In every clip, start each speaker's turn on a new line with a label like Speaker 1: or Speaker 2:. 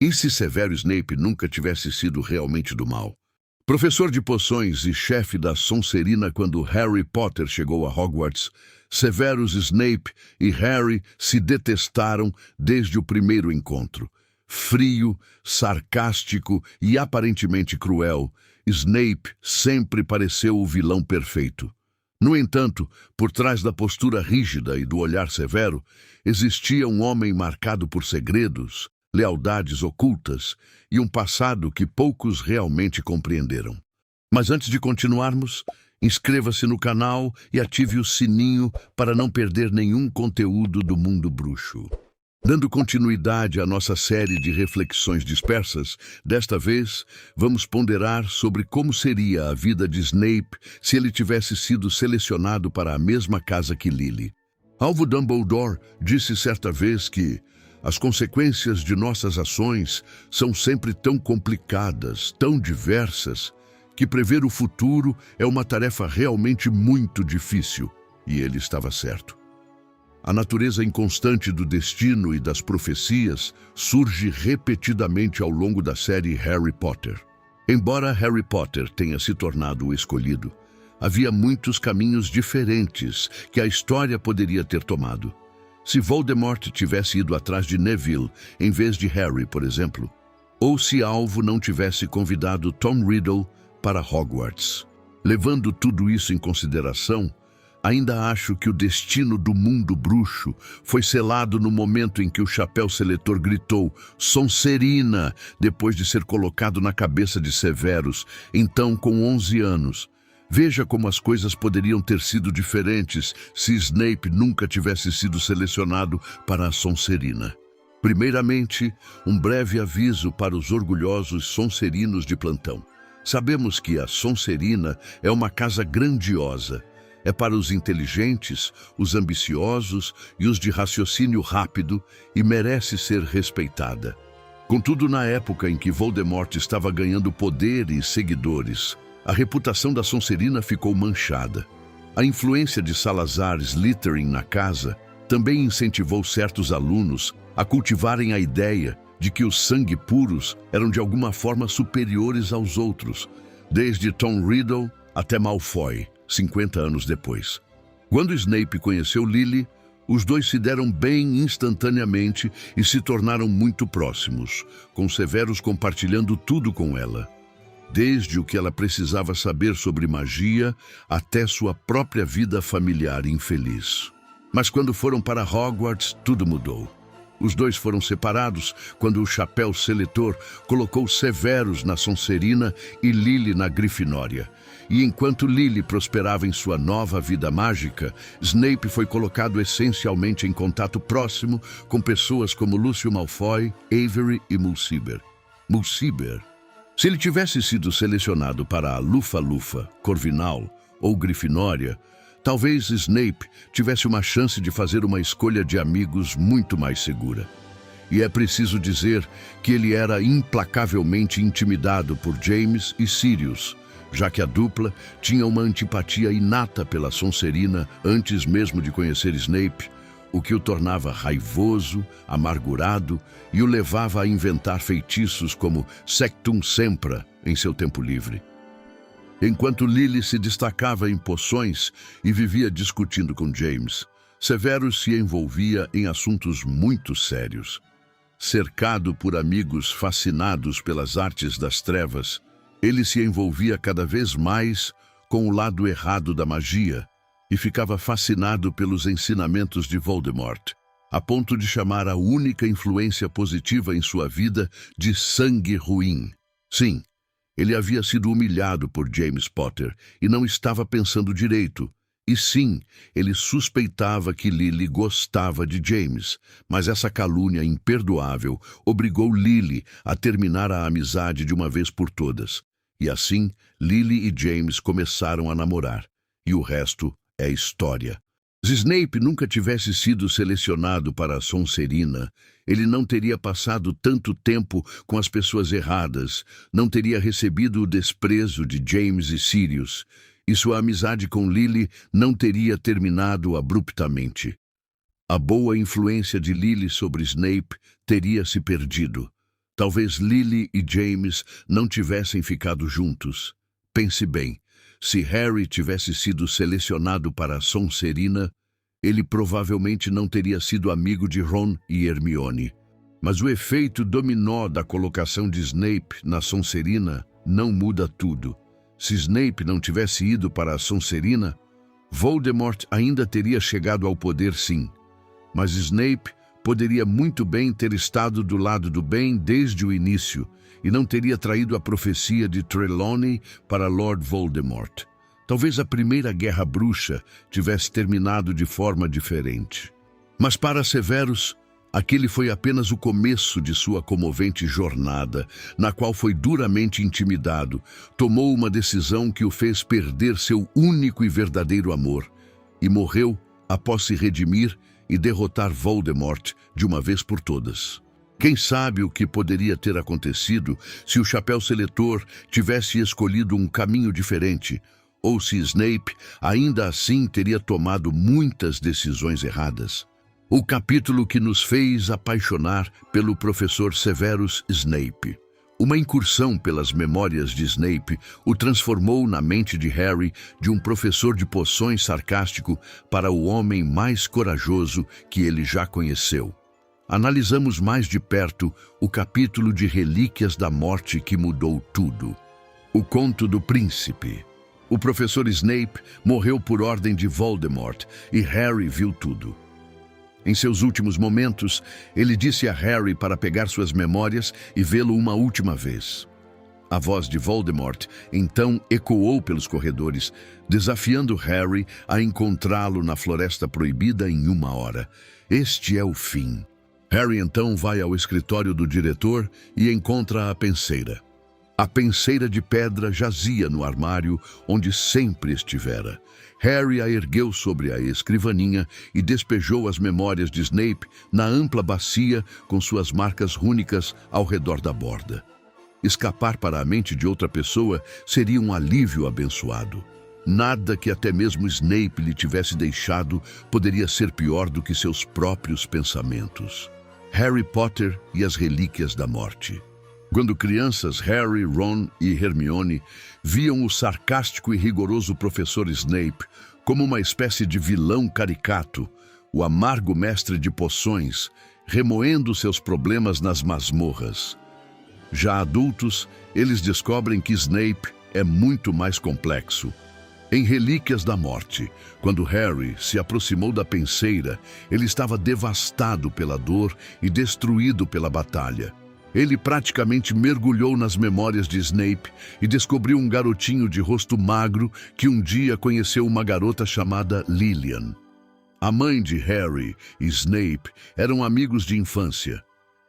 Speaker 1: E se Severo Snape nunca tivesse sido realmente do mal? Professor de poções e chefe da Sonserina quando Harry Potter chegou a Hogwarts, Severus Snape e Harry se detestaram desde o primeiro encontro. Frio, sarcástico e aparentemente cruel, Snape sempre pareceu o vilão perfeito. No entanto, por trás da postura rígida e do olhar severo, existia um homem marcado por segredos, lealdades ocultas e um passado que poucos realmente compreenderam. Mas antes de continuarmos, inscreva-se no canal e ative o sininho para não perder nenhum conteúdo do mundo bruxo. Dando continuidade à nossa série de reflexões dispersas, desta vez vamos ponderar sobre como seria a vida de Snape se ele tivesse sido selecionado para a mesma casa que Lily. Alvo Dumbledore disse certa vez que as consequências de nossas ações são sempre tão complicadas, tão diversas, que prever o futuro é uma tarefa realmente muito difícil. E ele estava certo. A natureza inconstante do destino e das profecias surge repetidamente ao longo da série Harry Potter. Embora Harry Potter tenha se tornado o escolhido, havia muitos caminhos diferentes que a história poderia ter tomado. Se Voldemort tivesse ido atrás de Neville em vez de Harry, por exemplo, ou se Alvo não tivesse convidado Tom Riddle para Hogwarts. Levando tudo isso em consideração, ainda acho que o destino do mundo bruxo foi selado no momento em que o chapéu seletor gritou Sonserina, depois de ser colocado na cabeça de Severus, então com 11 anos. Veja como as coisas poderiam ter sido diferentes se Snape nunca tivesse sido selecionado para a Sonserina. Primeiramente, um breve aviso para os orgulhosos sonserinos de plantão. Sabemos que a Sonserina é uma casa grandiosa. É para os inteligentes, os ambiciosos e os de raciocínio rápido e merece ser respeitada. Contudo, na época em que Voldemort estava ganhando poder e seguidores, a reputação da Sonserina ficou manchada. A influência de Salazar Slytherin na casa também incentivou certos alunos a cultivarem a ideia de que os sangue puros eram de alguma forma superiores aos outros, desde Tom Riddle até Malfoy, 50 anos depois. Quando Snape conheceu Lily, os dois se deram bem instantaneamente e se tornaram muito próximos, com Severus compartilhando tudo com ela, desde o que ela precisava saber sobre magia até sua própria vida familiar infeliz. Mas quando foram para Hogwarts, tudo mudou. Os dois foram separados quando o chapéu seletor colocou Severus na Sonserina e Lily na Grifinória. E enquanto Lily prosperava em sua nova vida mágica, Snape foi colocado essencialmente em contato próximo com pessoas como Lúcio Malfoy, Avery e Mulciber. Mulciber. Se ele tivesse sido selecionado para a Lufa-Lufa, Corvinal ou Grifinória, talvez Snape tivesse uma chance de fazer uma escolha de amigos muito mais segura. E é preciso dizer que ele era implacavelmente intimidado por James e Sirius, já que a dupla tinha uma antipatia inata pela Sonserina antes mesmo de conhecer Snape, o que o tornava raivoso, amargurado e o levava a inventar feitiços como Sectum Sempra em seu tempo livre. Enquanto Lily se destacava em poções e vivia discutindo com James, Severus se envolvia em assuntos muito sérios. Cercado por amigos fascinados pelas artes das trevas, ele se envolvia cada vez mais com o lado errado da magia e ficava fascinado pelos ensinamentos de Voldemort, a ponto de chamar a única influência positiva em sua vida de sangue ruim. Sim, ele havia sido humilhado por James Potter e não estava pensando direito. E sim, ele suspeitava que Lily gostava de James, mas essa calúnia imperdoável obrigou Lily a terminar a amizade de uma vez por todas. E assim, Lily e James começaram a namorar. E o resto é história. Se Snape nunca tivesse sido selecionado para a Sonserina, ele não teria passado tanto tempo com as pessoas erradas, não teria recebido o desprezo de James e Sirius, e sua amizade com Lily não teria terminado abruptamente. A boa influência de Lily sobre Snape teria se perdido. Talvez Lily e James não tivessem ficado juntos. Pense bem, se Harry tivesse sido selecionado para a Sonserina, ele provavelmente não teria sido amigo de Ron e Hermione. Mas o efeito dominó da colocação de Snape na Sonserina não muda tudo. Se Snape não tivesse ido para a Sonserina, Voldemort ainda teria chegado ao poder, sim. Mas Snape poderia muito bem ter estado do lado do bem desde o início e não teria traído a profecia de Trelawney para Lord Voldemort. Talvez a primeira guerra bruxa tivesse terminado de forma diferente. Mas para Severus, aquele foi apenas o começo de sua comovente jornada, na qual foi duramente intimidado, tomou uma decisão que o fez perder seu único e verdadeiro amor, e morreu após se redimir e derrotar Voldemort de uma vez por todas. Quem sabe o que poderia ter acontecido se o Chapéu Seletor tivesse escolhido um caminho diferente, ou se Snape ainda assim teria tomado muitas decisões erradas. O capítulo que nos fez apaixonar pelo professor Severus Snape. Uma incursão pelas memórias de Snape o transformou na mente de Harry de um professor de poções sarcástico para o homem mais corajoso que ele já conheceu. Analisamos mais de perto o capítulo de Relíquias da Morte que mudou tudo. O Conto do Príncipe. O professor Snape morreu por ordem de Voldemort e Harry viu tudo. Em seus últimos momentos, ele disse a Harry para pegar suas memórias e vê-lo uma última vez. A voz de Voldemort então ecoou pelos corredores, desafiando Harry a encontrá-lo na Floresta Proibida em 1 hora. Este é o fim. Harry então vai ao escritório do diretor e encontra a penseira. A penseira de pedra jazia no armário onde sempre estivera. Harry a ergueu sobre a escrivaninha e despejou as memórias de Snape na ampla bacia com suas marcas rúnicas ao redor da borda. Escapar para a mente de outra pessoa seria um alívio abençoado. Nada que até mesmo Snape lhe tivesse deixado poderia ser pior do que seus próprios pensamentos. Harry Potter e as Relíquias da Morte. Quando crianças, Harry, Ron e Hermione viam o sarcástico e rigoroso professor Snape como uma espécie de vilão caricato, o amargo mestre de poções, remoendo seus problemas nas masmorras. Já adultos, eles descobrem que Snape é muito mais complexo. Em Relíquias da Morte, quando Harry se aproximou da penseira, ele estava devastado pela dor e destruído pela batalha. Ele praticamente mergulhou nas memórias de Snape e descobriu um garotinho de rosto magro que um dia conheceu uma garota chamada Lilian. A mãe de Harry e Snape eram amigos de infância.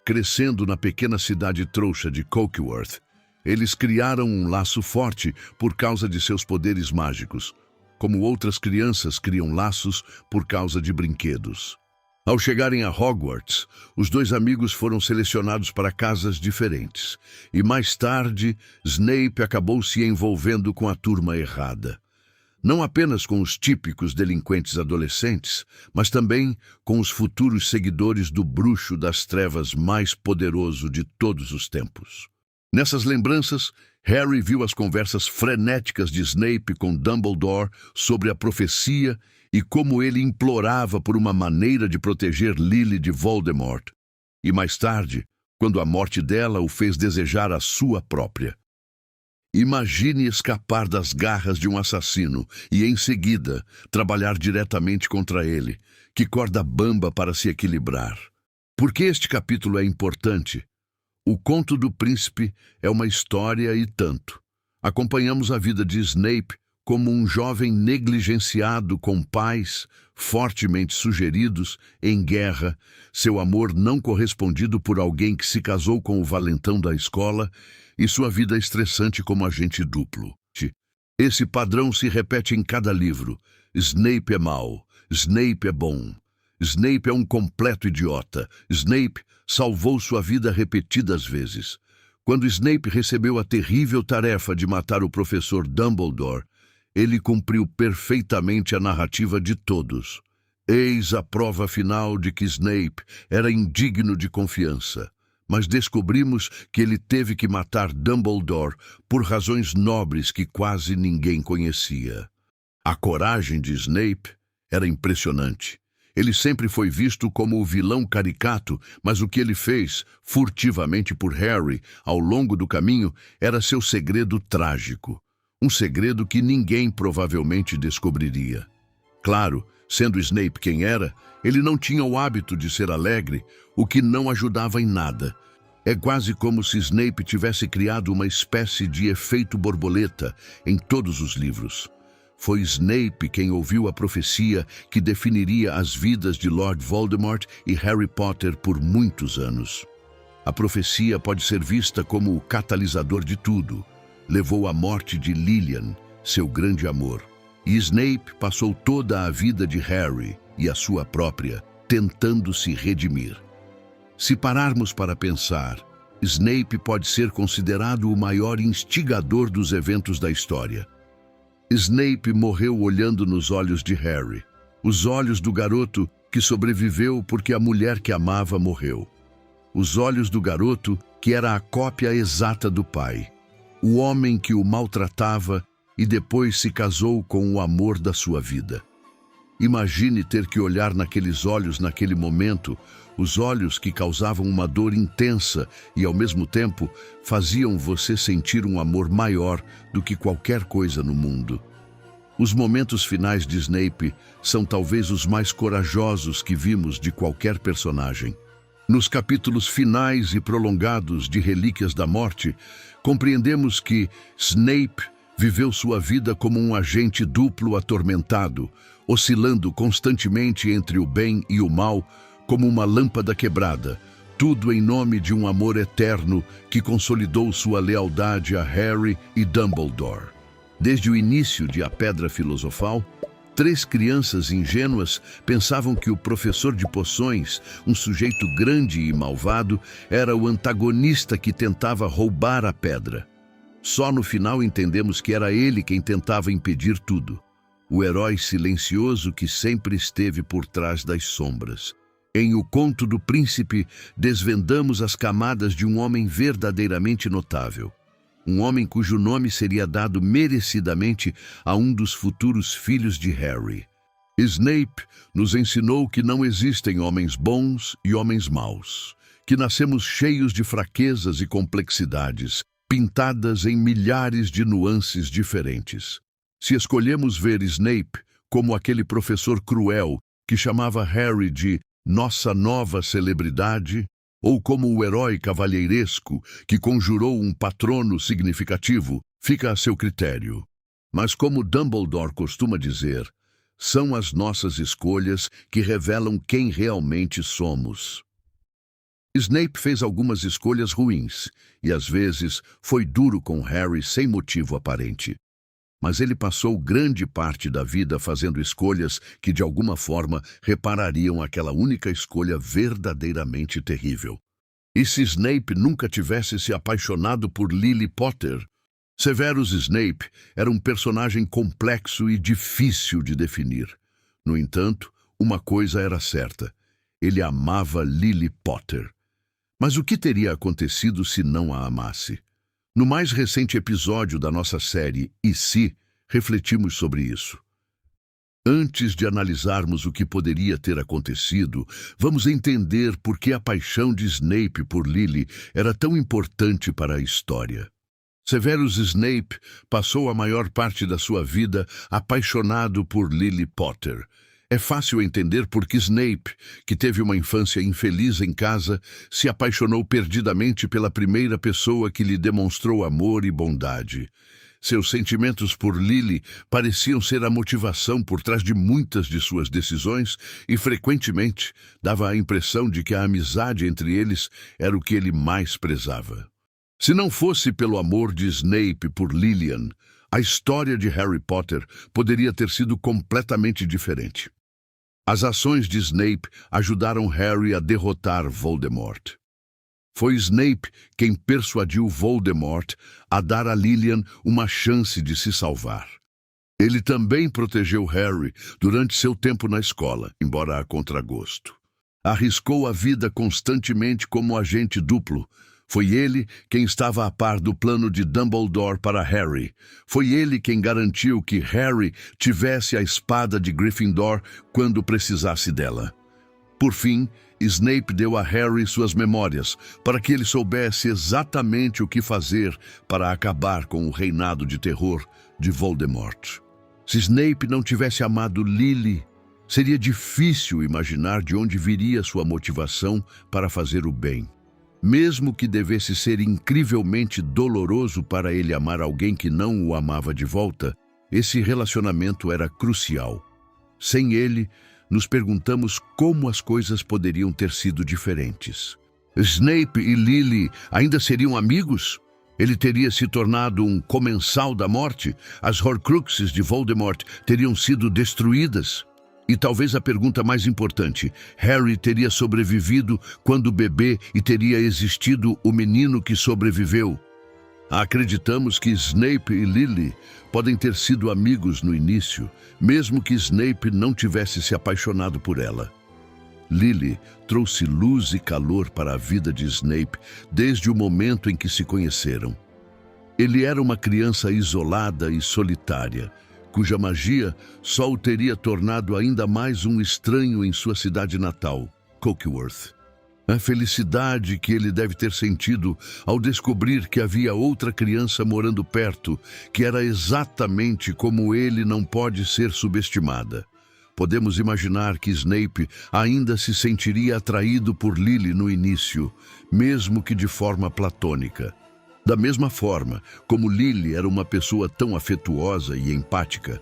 Speaker 1: Crescendo na pequena cidade trouxa de Cokeworth, eles criaram um laço forte por causa de seus poderes mágicos, como outras crianças criam laços por causa de brinquedos. Ao chegarem a Hogwarts, os dois amigos foram selecionados para casas diferentes, e mais tarde, Snape acabou se envolvendo com a turma errada. Não apenas com os típicos delinquentes adolescentes, mas também com os futuros seguidores do bruxo das trevas mais poderoso de todos os tempos. Nessas lembranças, Harry viu as conversas frenéticas de Snape com Dumbledore sobre a profecia e como ele implorava por uma maneira de proteger Lily de Voldemort. E mais tarde, quando a morte dela o fez desejar a sua própria. Imagine escapar das garras de um assassino e, em seguida, trabalhar diretamente contra ele. Que corda bamba para se equilibrar. Por que este capítulo é importante? O Conto do Príncipe é uma história e tanto. Acompanhamos a vida de Snape como um jovem negligenciado com pais fortemente sugeridos em guerra, seu amor não correspondido por alguém que se casou com o valentão da escola e sua vida estressante como agente duplo. Esse padrão se repete em cada livro. Snape é mau, Snape é bom, Snape é um completo idiota, Snape salvou sua vida repetidas vezes. Quando Snape recebeu a terrível tarefa de matar o professor Dumbledore, ele cumpriu perfeitamente a narrativa de todos. Eis a prova final de que Snape era indigno de confiança. mas descobrimos que ele teve que matar Dumbledore por razões nobres que quase ninguém conhecia. A coragem de Snape era impressionante. Ele sempre foi visto como o vilão caricato, mas o que ele fez, furtivamente por Harry, ao longo do caminho, era seu segredo trágico. Um segredo que ninguém provavelmente descobriria. Claro, sendo Snape quem era, ele não tinha o hábito de ser alegre, o que não ajudava em nada. É quase como se Snape tivesse criado uma espécie de efeito borboleta em todos os livros. Foi Snape quem ouviu a profecia que definiria as vidas de Lord Voldemort e Harry Potter por muitos anos. A profecia pode ser vista como o catalisador de tudo. Levou à morte de Lilian, seu grande amor. E Snape passou toda a vida de Harry e a sua própria, tentando se redimir. Se pararmos para pensar, Snape pode ser considerado o maior instigador dos eventos da história. Snape morreu olhando nos olhos de Harry, os olhos do garoto que sobreviveu porque a mulher que amava morreu. Os olhos do garoto que era a cópia exata do pai, o homem que o maltratava e depois se casou com o amor da sua vida. Imagine ter que olhar naqueles olhos naquele momento, os olhos que causavam uma dor intensa e, ao mesmo tempo, faziam você sentir um amor maior do que qualquer coisa no mundo. Os momentos finais de Snape são talvez os mais corajosos que vimos de qualquer personagem. Nos capítulos finais e prolongados de Relíquias da Morte, compreendemos que Snape viveu sua vida como um agente duplo atormentado, oscilando constantemente entre o bem e o mal, como uma lâmpada quebrada, tudo em nome de um amor eterno que consolidou sua lealdade a Harry e Dumbledore. Desde o início de A Pedra Filosofal, 3 crianças ingênuas pensavam que o professor de poções, um sujeito grande e malvado, era o antagonista que tentava roubar a pedra. Só no final entendemos que era ele quem tentava impedir tudo. O herói silencioso que sempre esteve por trás das sombras. Em O Conto do Príncipe, desvendamos as camadas de um homem verdadeiramente notável. Um homem cujo nome seria dado merecidamente a um dos futuros filhos de Harry. Snape nos ensinou que não existem homens bons e homens maus, que nascemos cheios de fraquezas e complexidades, pintadas em milhares de nuances diferentes. Se escolhemos ver Snape como aquele professor cruel que chamava Harry de nossa nova celebridade, ou como o herói cavalheiresco que conjurou um patrono significativo, fica a seu critério. Mas como Dumbledore costuma dizer, são as nossas escolhas que revelam quem realmente somos. Snape fez algumas escolhas ruins, e às vezes foi duro com Harry sem motivo aparente. Mas ele passou grande parte da vida fazendo escolhas que, de alguma forma, reparariam aquela única escolha verdadeiramente terrível. E se Snape nunca tivesse se apaixonado por Lily Potter? Severus Snape era um personagem complexo e difícil de definir. No entanto, uma coisa era certa: ele amava Lily Potter. Mas o que teria acontecido se não a amasse? No mais recente episódio da nossa série E Se, refletimos sobre isso. Antes de analisarmos o que poderia ter acontecido, vamos entender por que a paixão de Snape por Lily era tão importante para a história. Severus Snape passou a maior parte da sua vida apaixonado por Lily Potter. É fácil entender por que Snape, que teve uma infância infeliz em casa, se apaixonou perdidamente pela primeira pessoa que lhe demonstrou amor e bondade. Seus sentimentos por Lily pareciam ser a motivação por trás de muitas de suas decisões e, frequentemente, dava a impressão de que a amizade entre eles era o que ele mais prezava. Se não fosse pelo amor de Snape por Lilian, a história de Harry Potter poderia ter sido completamente diferente. As ações de Snape ajudaram Harry a derrotar Voldemort. Foi Snape quem persuadiu Voldemort a dar a Lilian uma chance de se salvar. Ele também protegeu Harry durante seu tempo na escola, embora a contragosto. Arriscou a vida constantemente como agente duplo. Foi ele quem estava a par do plano de Dumbledore para Harry. Foi ele quem garantiu que Harry tivesse a espada de Gryffindor quando precisasse dela. Por fim, Snape deu a Harry suas memórias, para que ele soubesse exatamente o que fazer para acabar com o reinado de terror de Voldemort. Se Snape não tivesse amado Lily, seria difícil imaginar de onde viria sua motivação para fazer o bem. Mesmo que devesse ser incrivelmente doloroso para ele amar alguém que não o amava de volta, esse relacionamento era crucial. Sem ele, nos perguntamos como as coisas poderiam ter sido diferentes. Snape e Lily ainda seriam amigos? Ele teria se tornado um comensal da morte? As Horcruxes de Voldemort teriam sido destruídas? E talvez a pergunta mais importante, Harry teria sobrevivido quando bebê e teria existido o menino que sobreviveu? Acreditamos que Snape e Lily podem ter sido amigos no início, mesmo que Snape não tivesse se apaixonado por ela. Lily trouxe luz e calor para a vida de Snape desde o momento em que se conheceram. Ele era uma criança isolada e solitária, cuja magia só o teria tornado ainda mais um estranho em sua cidade natal, Cokeworth. A felicidade que ele deve ter sentido ao descobrir que havia outra criança morando perto, que era exatamente como ele, não pode ser subestimada. Podemos imaginar que Snape ainda se sentiria atraído por Lily no início, mesmo que de forma platônica. Da mesma forma como Lily era uma pessoa tão afetuosa e empática,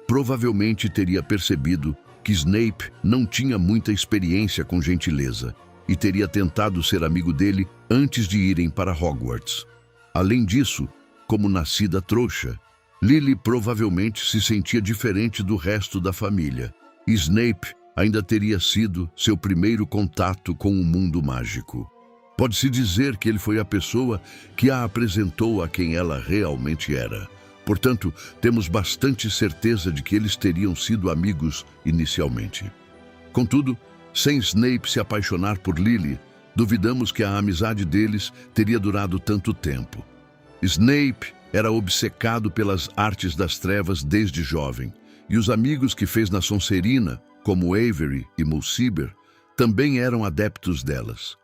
Speaker 1: provavelmente teria percebido que Snape não tinha muita experiência com gentileza e teria tentado ser amigo dele antes de irem para Hogwarts. Além disso, como nascida trouxa, Lily provavelmente se sentia diferente do resto da família. Snape ainda teria sido seu primeiro contato com o mundo mágico. Pode-se dizer que ele foi a pessoa que a apresentou a quem ela realmente era. Portanto, temos bastante certeza de que eles teriam sido amigos inicialmente. Contudo, sem Snape se apaixonar por Lily, duvidamos que a amizade deles teria durado tanto tempo. Snape era obcecado pelas artes das trevas desde jovem, e os amigos que fez na Sonserina, como Avery e Mulciber, também eram adeptos delas.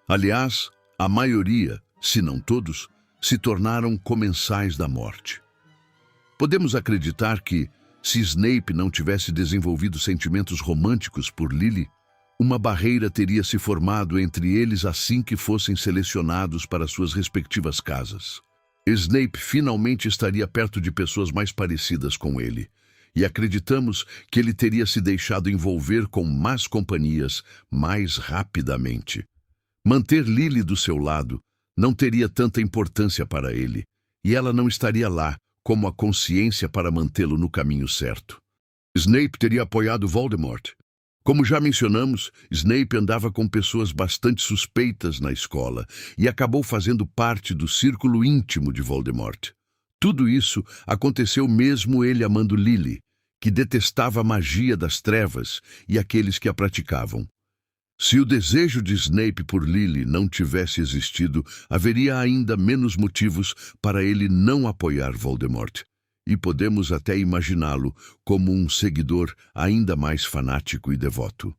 Speaker 1: Aliás, a maioria, se não todos, se tornaram comensais da morte. Podemos acreditar que, se Snape não tivesse desenvolvido sentimentos românticos por Lily, uma barreira teria se formado entre eles assim que fossem selecionados para suas respectivas casas. Snape finalmente estaria perto de pessoas mais parecidas com ele, e acreditamos que ele teria se deixado envolver com más companhias mais rapidamente. Manter Lily do seu lado não teria tanta importância para ele, e ela não estaria lá como a consciência para mantê-lo no caminho certo. Snape teria apoiado Voldemort. Como já mencionamos, Snape andava com pessoas bastante suspeitas na escola e acabou fazendo parte do círculo íntimo de Voldemort. Tudo isso aconteceu mesmo ele amando Lily, que detestava a magia das trevas e aqueles que a praticavam. Se o desejo de Snape por Lily não tivesse existido, haveria ainda menos motivos para ele não apoiar Voldemort. E podemos até imaginá-lo como um seguidor ainda mais fanático e devoto.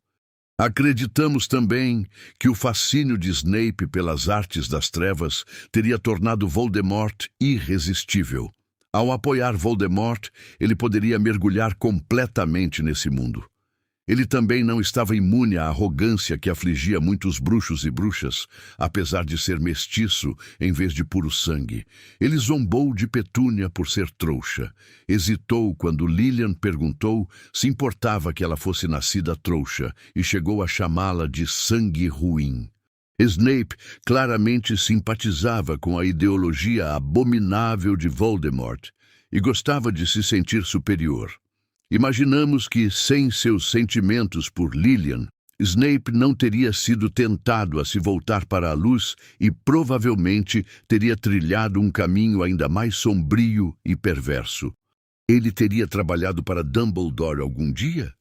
Speaker 1: Acreditamos também que o fascínio de Snape pelas artes das trevas teria tornado Voldemort irresistível. Ao apoiar Voldemort, ele poderia mergulhar completamente nesse mundo. Ele também não estava imune à arrogância que afligia muitos bruxos e bruxas, apesar de ser mestiço em vez de puro sangue. Ele zombou de Petúnia por ser trouxa. Hesitou quando Lilian perguntou se importava que ela fosse nascida trouxa e chegou a chamá-la de sangue ruim. Snape claramente simpatizava com a ideologia abominável de Voldemort e gostava de se sentir superior. Imaginamos que, sem seus sentimentos por Lilian, Snape não teria sido tentado a se voltar para a luz e provavelmente teria trilhado um caminho ainda mais sombrio e perverso. Ele teria trabalhado para Dumbledore algum dia?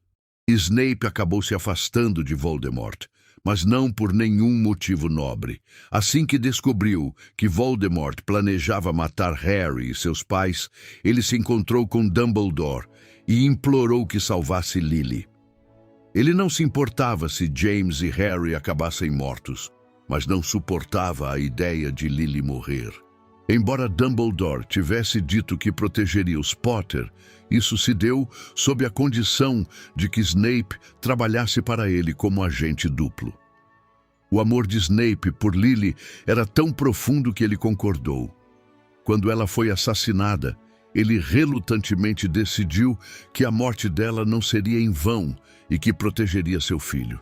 Speaker 1: Snape acabou se afastando de Voldemort, mas não por nenhum motivo nobre. Assim que descobriu que Voldemort planejava matar Harry e seus pais, ele se encontrou com Dumbledore e implorou que salvasse Lily. Ele não se importava se James e Harry acabassem mortos, mas não suportava a ideia de Lily morrer. Embora Dumbledore tivesse dito que protegeria os Potter, isso se deu sob a condição de que Snape trabalhasse para ele como agente duplo. O amor de Snape por Lily era tão profundo que ele concordou. Quando ela foi assassinada, ele relutantemente decidiu que a morte dela não seria em vão e que protegeria seu filho.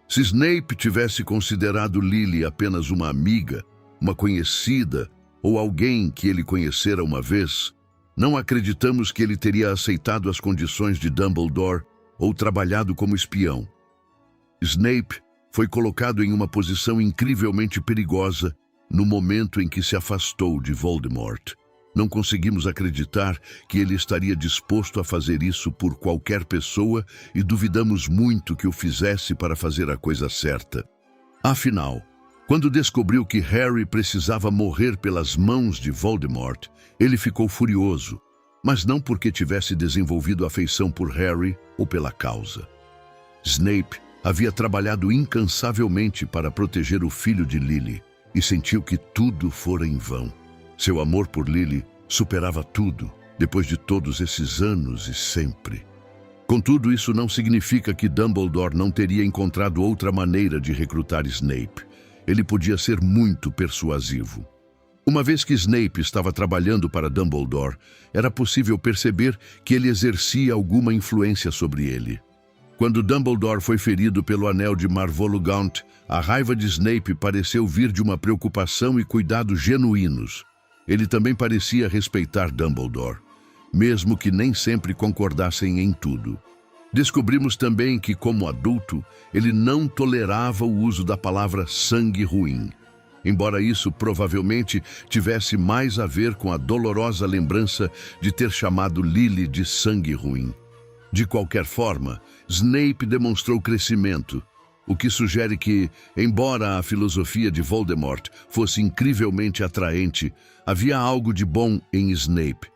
Speaker 1: Se Snape tivesse considerado Lily apenas uma amiga, uma conhecida ou alguém que ele conhecera uma vez, não acreditamos que ele teria aceitado as condições de Dumbledore ou trabalhado como espião. Snape foi colocado em uma posição incrivelmente perigosa no momento em que se afastou de Voldemort. Não conseguimos acreditar que ele estaria disposto a fazer isso por qualquer pessoa e duvidamos muito que o fizesse para fazer a coisa certa. Afinal, quando descobriu que Harry precisava morrer pelas mãos de Voldemort, ele ficou furioso, mas não porque tivesse desenvolvido afeição por Harry ou pela causa. Snape havia trabalhado incansavelmente para proteger o filho de Lily e sentiu que tudo fora em vão. Seu amor por Lily superava tudo, depois de todos esses anos e sempre. Contudo, isso não significa que Dumbledore não teria encontrado outra maneira de recrutar Snape. Ele podia ser muito persuasivo. Uma vez que Snape estava trabalhando para Dumbledore, era possível perceber que ele exercia alguma influência sobre ele. Quando Dumbledore foi ferido pelo anel de Marvolo-Gaunt, a raiva de Snape pareceu vir de uma preocupação e cuidado genuínos. Ele também parecia respeitar Dumbledore, mesmo que nem sempre concordassem em tudo. Descobrimos também que, como adulto, ele não tolerava o uso da palavra sangue ruim. Embora isso provavelmente tivesse mais a ver com a dolorosa lembrança de ter chamado Lily de sangue ruim. De qualquer forma, Snape demonstrou crescimento, o que sugere que, embora a filosofia de Voldemort fosse incrivelmente atraente, havia algo de bom em Snape.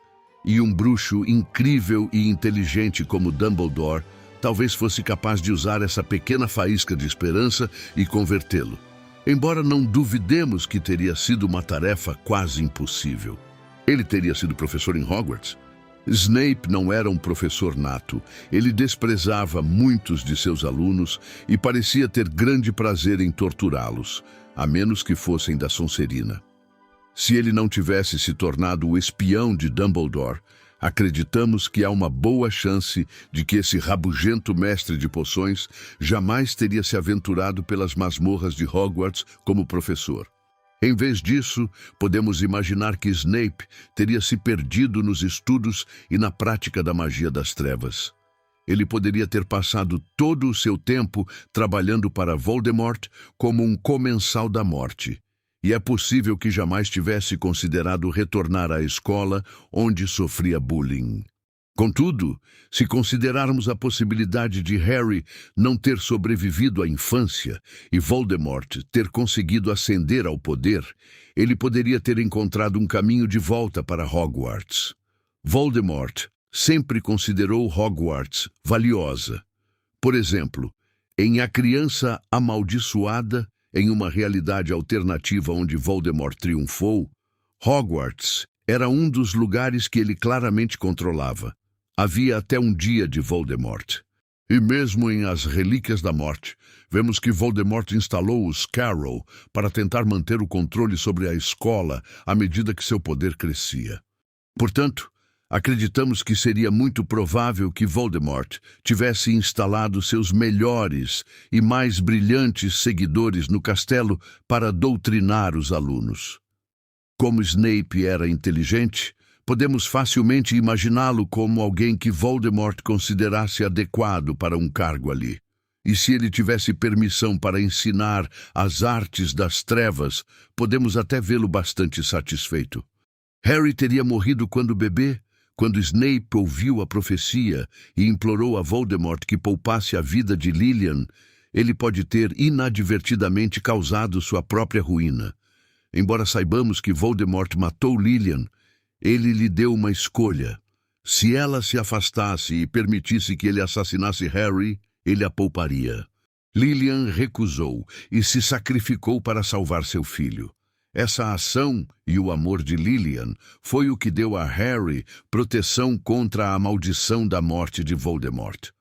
Speaker 1: E um bruxo incrível e inteligente como Dumbledore talvez fosse capaz de usar essa pequena faísca de esperança e convertê-lo. Embora não duvidemos que teria sido uma tarefa quase impossível. Ele teria sido professor em Hogwarts? Snape não era um professor nato. Ele desprezava muitos de seus alunos e parecia ter grande prazer em torturá-los, a menos que fossem da Sonserina. Se ele não tivesse se tornado o espião de Dumbledore, acreditamos que há uma boa chance de que esse rabugento mestre de poções jamais teria se aventurado pelas masmorras de Hogwarts como professor. Em vez disso, podemos imaginar que Snape teria se perdido nos estudos e na prática da magia das trevas. Ele poderia ter passado todo o seu tempo trabalhando para Voldemort como um comensal da morte. E é possível que jamais tivesse considerado retornar à escola onde sofria bullying. Contudo, se considerarmos a possibilidade de Harry não ter sobrevivido à infância e Voldemort ter conseguido ascender ao poder, ele poderia ter encontrado um caminho de volta para Hogwarts. Voldemort sempre considerou Hogwarts valiosa. Por exemplo, em A Criança Amaldiçoada, em uma realidade alternativa onde Voldemort triunfou, Hogwarts era um dos lugares que ele claramente controlava. Havia até um dia de Voldemort. E mesmo em As Relíquias da Morte, vemos que Voldemort instalou os Carrow para tentar manter o controle sobre a escola à medida que seu poder crescia. Portanto, acreditamos que seria muito provável que Voldemort tivesse instalado seus melhores e mais brilhantes seguidores no castelo para doutrinar os alunos. Como Snape era inteligente, podemos facilmente imaginá-lo como alguém que Voldemort considerasse adequado para um cargo ali. E se ele tivesse permissão para ensinar as artes das trevas, podemos até vê-lo bastante satisfeito. Harry teria morrido quando bebê, quando Snape ouviu a profecia e implorou a Voldemort que poupasse a vida de Lilian. ele pode ter inadvertidamente causado sua própria ruína. Embora saibamos que Voldemort matou Lilian, ele lhe deu uma escolha. Se ela se afastasse e permitisse que ele assassinasse Harry, ele a pouparia. Lilian recusou e se sacrificou para salvar seu filho. Essa ação e o amor de Lilian foi o que deu a Harry proteção contra a maldição da morte de Voldemort.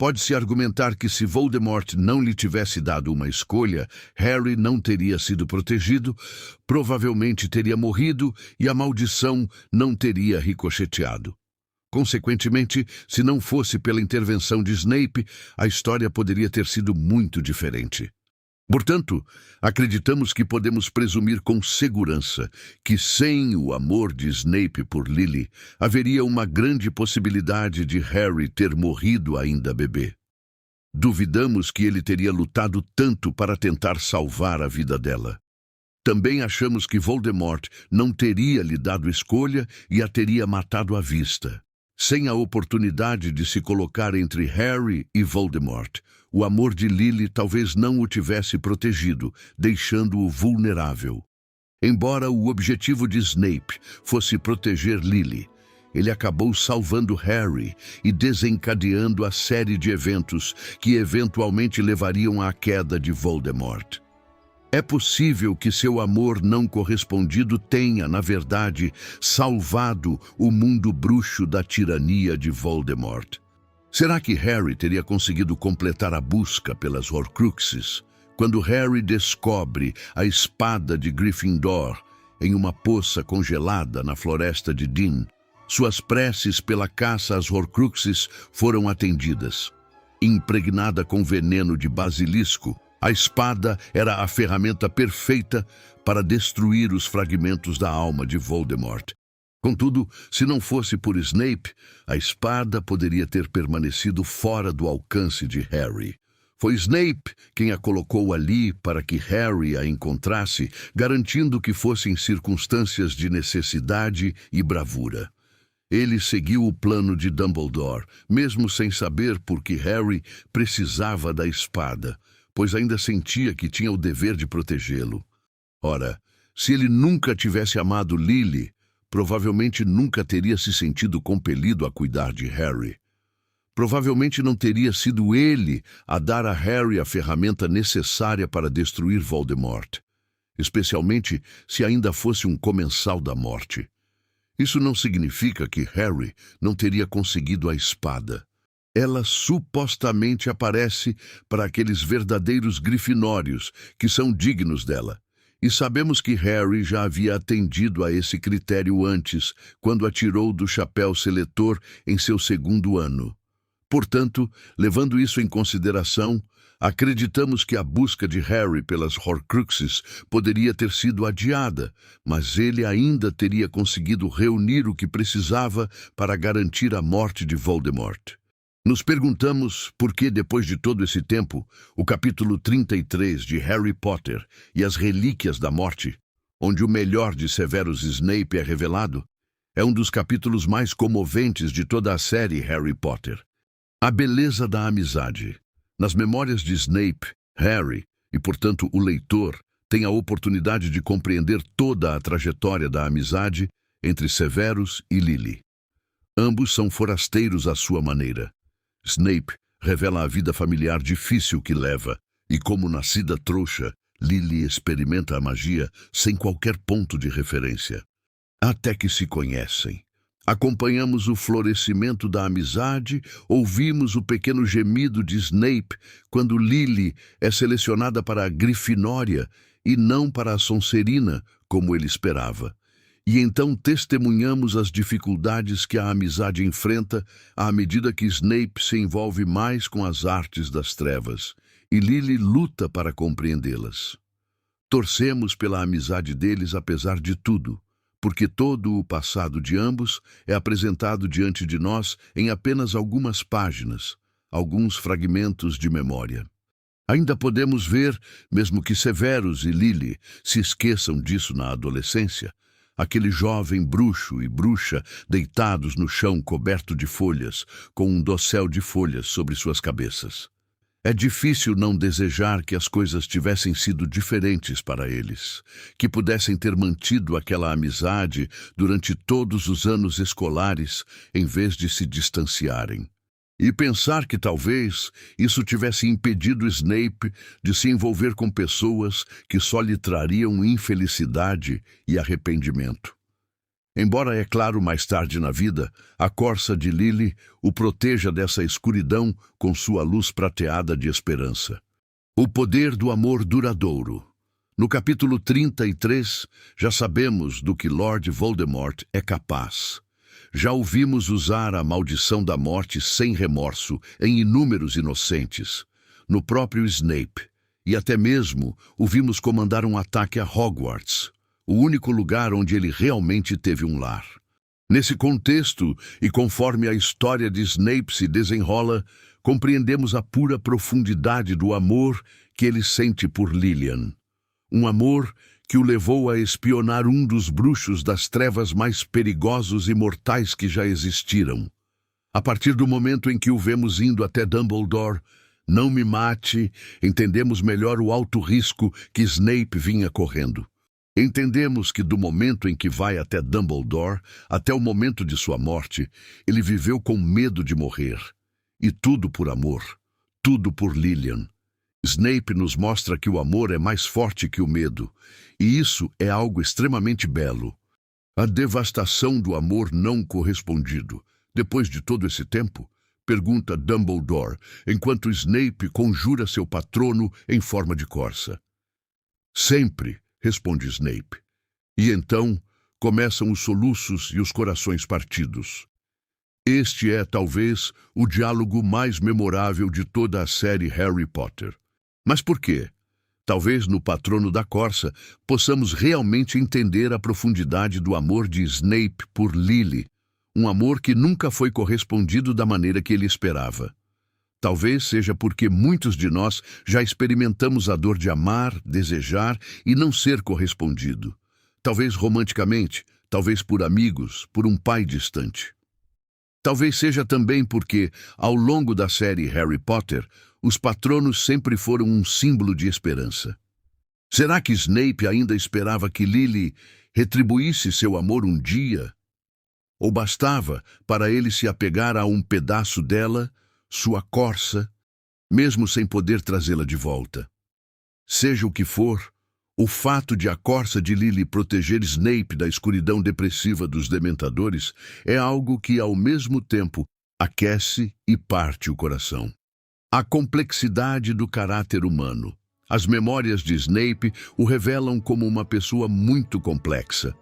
Speaker 1: Pode-se argumentar que se Voldemort não lhe tivesse dado uma escolha, Harry não teria sido protegido, provavelmente teria morrido e a maldição não teria ricocheteado. Consequentemente, se não fosse pela intervenção de Snape, a história poderia ter sido muito diferente. Portanto, acreditamos que podemos presumir com segurança que, sem o amor de Snape por Lily, haveria uma grande possibilidade de Harry ter morrido ainda bebê. Duvidamos que ele teria lutado tanto para tentar salvar a vida dela. Também achamos que Voldemort não teria lhe dado escolha e a teria matado à vista. Sem a oportunidade de se colocar entre Harry e Voldemort, o amor de Lily talvez não o tivesse protegido, deixando-o vulnerável. Embora o objetivo de Snape fosse proteger Lily, ele acabou salvando Harry e desencadeando a série de eventos que eventualmente levariam à queda de Voldemort. É possível que seu amor não correspondido tenha, na verdade, salvado o mundo bruxo da tirania de Voldemort. Será que Harry teria conseguido completar a busca pelas Horcruxes quando Harry descobre a espada de Gryffindor em uma poça congelada na floresta de Dean? Suas preces pela caça às Horcruxes foram atendidas. Impregnada com veneno de basilisco, a espada era a ferramenta perfeita para destruir os fragmentos da alma de Voldemort. Contudo, se não fosse por Snape, a espada poderia ter permanecido fora do alcance de Harry. Foi Snape quem a colocou ali para que Harry a encontrasse, garantindo que fossem circunstâncias de necessidade e bravura. Ele seguiu o plano de Dumbledore, mesmo sem saber por que Harry precisava da espada, pois ainda sentia que tinha o dever de protegê-lo. Ora, se ele nunca tivesse amado Lily, provavelmente nunca teria se sentido compelido a cuidar de Harry. Provavelmente não teria sido ele a dar a Harry a ferramenta necessária para destruir Voldemort, especialmente se ainda fosse um comensal da morte. Isso não significa que Harry não teria conseguido a espada. Ela supostamente aparece para aqueles verdadeiros grifinórios que são dignos dela. E sabemos que Harry já havia atendido a esse critério antes, quando a tirou do chapéu seletor em seu segundo ano. Portanto, levando isso em consideração, acreditamos que a busca de Harry pelas Horcruxes poderia ter sido adiada, mas ele ainda teria conseguido reunir o que precisava para garantir a morte de Voldemort. Nos perguntamos por que, depois de todo esse tempo, o capítulo 33 de Harry Potter e as Relíquias da Morte, onde o melhor de Severus Snape é revelado, é um dos capítulos mais comoventes de toda a série Harry Potter. A beleza da amizade. Nas memórias de Snape, Harry, e portanto o leitor, tem a oportunidade de compreender toda a trajetória da amizade entre Severus e Lily. Ambos são forasteiros à sua maneira. Snape revela a vida familiar difícil que leva, e como nascida trouxa, Lily experimenta a magia sem qualquer ponto de referência. Até que se conhecem. Acompanhamos o florescimento da amizade, ouvimos o pequeno gemido de Snape quando Lily é selecionada para a Grifinória e não para a Sonserina, como ele esperava. E então testemunhamos as dificuldades que a amizade enfrenta à medida que Snape se envolve mais com as artes das trevas, e Lily luta para compreendê-las. Torcemos pela amizade deles apesar de tudo, porque todo o passado de ambos é apresentado diante de nós em apenas algumas páginas, alguns fragmentos de memória. Ainda podemos ver, mesmo que Severus e Lily se esqueçam disso na adolescência, aquele jovem bruxo e bruxa deitados no chão coberto de folhas, com um dossel de folhas sobre suas cabeças. É difícil não desejar que as coisas tivessem sido diferentes para eles, que pudessem ter mantido aquela amizade durante todos os anos escolares, em vez de se distanciarem. E pensar que talvez isso tivesse impedido Snape de se envolver com pessoas que só lhe trariam infelicidade e arrependimento. Embora, é claro, mais tarde na vida, a corça de Lily o proteja dessa escuridão com sua luz prateada de esperança. O poder do amor duradouro. No capítulo 33, já sabemos do que Lord Voldemort é capaz. Já o vimos usar a maldição da morte sem remorso em inúmeros inocentes, no próprio Snape, e até mesmo o vimos comandar um ataque a Hogwarts, o único lugar onde ele realmente teve um lar. Nesse contexto, e conforme a história de Snape se desenrola, compreendemos a pura profundidade do amor que ele sente por Lilian. Um amor que o levou a espionar um dos bruxos das trevas mais perigosos e mortais que já existiram. A partir do momento em que o vemos indo até Dumbledore, não me mate, entendemos melhor o alto risco que Snape vinha correndo. Entendemos que do momento em que vai até Dumbledore, até o momento de sua morte, ele viveu com medo de morrer. E tudo por amor, tudo por Lilian. Snape nos mostra que o amor é mais forte que o medo, e isso é algo extremamente belo. A devastação do amor não correspondido. Depois de todo esse tempo? Pergunta Dumbledore, enquanto Snape conjura seu patrono em forma de corça. Sempre, responde Snape. E então começam os soluços e os corações partidos. Este é, talvez, o diálogo mais memorável de toda a série Harry Potter. Mas por quê? Talvez no patrono da corça possamos realmente entender a profundidade do amor de Snape por Lily, um amor que nunca foi correspondido da maneira que ele esperava. Talvez seja porque muitos de nós já experimentamos a dor de amar, desejar e não ser correspondido. Talvez romanticamente, talvez por amigos, por um pai distante. Talvez seja também porque, ao longo da série Harry Potter, os patronos sempre foram um símbolo de esperança. Será que Snape ainda esperava que Lily retribuísse seu amor um dia? Ou bastava para ele se apegar a um pedaço dela, sua corça, mesmo sem poder trazê-la de volta? Seja o que for, o fato de a corça de Lily proteger Snape da escuridão depressiva dos dementadores é algo que, ao mesmo tempo, aquece e parte o coração. A complexidade do caráter humano. As memórias de Snape o revelam como uma pessoa muito complexa.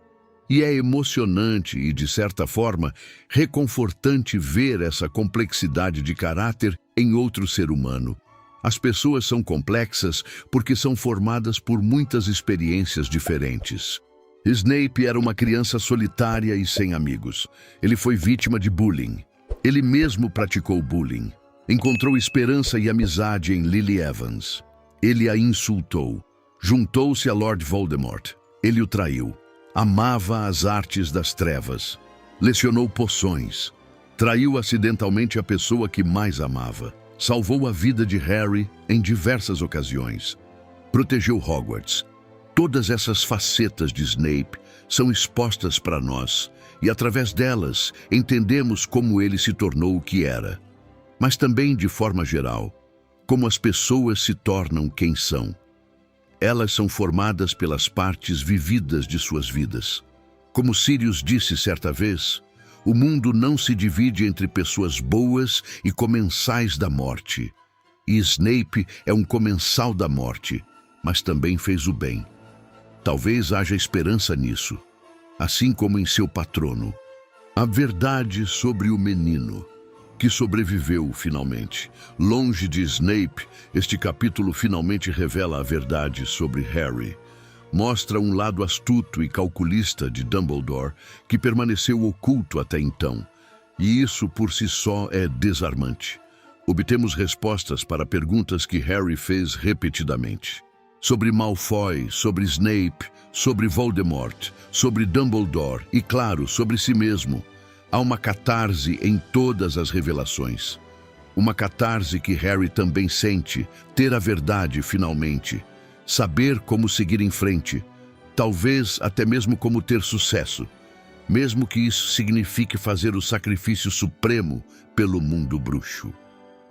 Speaker 1: E é emocionante e, de certa forma, reconfortante ver essa complexidade de caráter em outro ser humano. As pessoas são complexas porque são formadas por muitas experiências diferentes. Snape era uma criança solitária e sem amigos. Ele foi vítima de bullying. Ele mesmo praticou bullying. Encontrou esperança e amizade em Lily Evans. Ele a insultou. Juntou-se a Lord Voldemort. Ele o traiu. Amava as artes das trevas. Lecionou poções. Traiu acidentalmente a pessoa que mais amava. Salvou a vida de Harry em diversas ocasiões. Protegeu Hogwarts. Todas essas facetas de Snape são expostas para nós, e através delas entendemos como ele se tornou o que era. Mas também, de forma geral, como as pessoas se tornam quem são. Elas são formadas pelas partes vividas de suas vidas. Como Sirius disse certa vez, o mundo não se divide entre pessoas boas e comensais da morte. E Snape é um comensal da morte, mas também fez o bem. Talvez haja esperança nisso, assim como em seu patrono. A verdade sobre o menino, que sobreviveu finalmente. Longe de Snape, este capítulo finalmente revela a verdade sobre Harry. Mostra um lado astuto e calculista de Dumbledore, que permaneceu oculto até então. E isso por si só é desarmante. Obtemos respostas para perguntas que Harry fez repetidamente. Sobre Malfoy, sobre Snape, sobre Voldemort, sobre Dumbledore e, claro, sobre si mesmo. Há uma catarse em todas as revelações. Uma catarse que Harry também sente, ter a verdade finalmente, saber como seguir em frente, talvez até mesmo como ter sucesso, mesmo que isso signifique fazer o sacrifício supremo pelo mundo bruxo.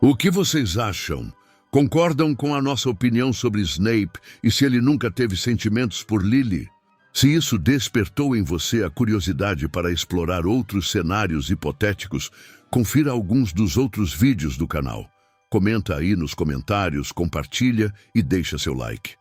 Speaker 1: O que vocês acham? Concordam com a nossa opinião sobre Snape e se ele nunca teve sentimentos por Lily? Se isso despertou em você a curiosidade para explorar outros cenários hipotéticos, confira alguns dos outros vídeos do canal. Comenta aí nos comentários, compartilha e deixa seu like.